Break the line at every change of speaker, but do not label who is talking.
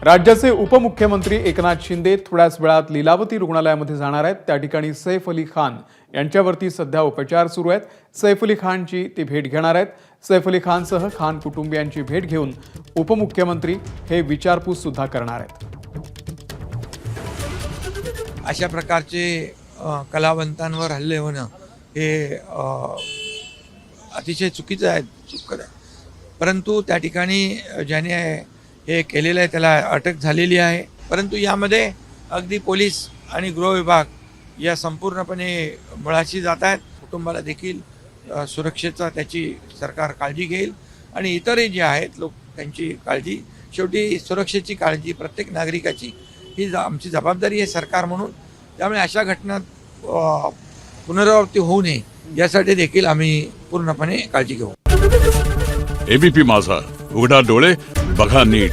राज्याचे उपमुख्यमंत्री एकनाथ शिंदे थोड्याच वेळात लीलावती रुग्णालयामध्ये जाणार आहेत। त्या ठिकाणी सैफ अली खान यांच्यावरती सध्या उपचार सुरू आहेत। सैफ अली खानची ते भेट घेणार आहेत। सैफ अली खानसह खान कुटुंबियांची भेट घेऊन उपमुख्यमंत्री हे विचारपूस सुद्धा करणार आहेत।
अशा प्रकारचे कलावंतांवर हल्ले होणं हे अतिशय चुकीचं आहे, परंतु त्या ठिकाणी ज्याने हे केलेलं आहे त्याला अटक झालेली आहे। परंतु यामध्ये अगदी पोलीस आणि गृह विभाग या संपूर्णपणे मुळाशी जात आहेत। कुटुंबाला देखील सुरक्षेचा त्याची सरकार काळजी घेईल आणि इतरही जे आहेत लोक त्यांची काळजी, शेवटी सुरक्षेची काळजी प्रत्येक नागरिकाची ही आमची जबाबदारी आहे सरकार म्हणून। त्यामुळे अशा घटना पुनरावृत्ती होऊ नये यासाठी देखील आम्ही पूर्णपणे काळजी घेऊ।
एबीपी माझा, उघडा डोळे बघा नीट।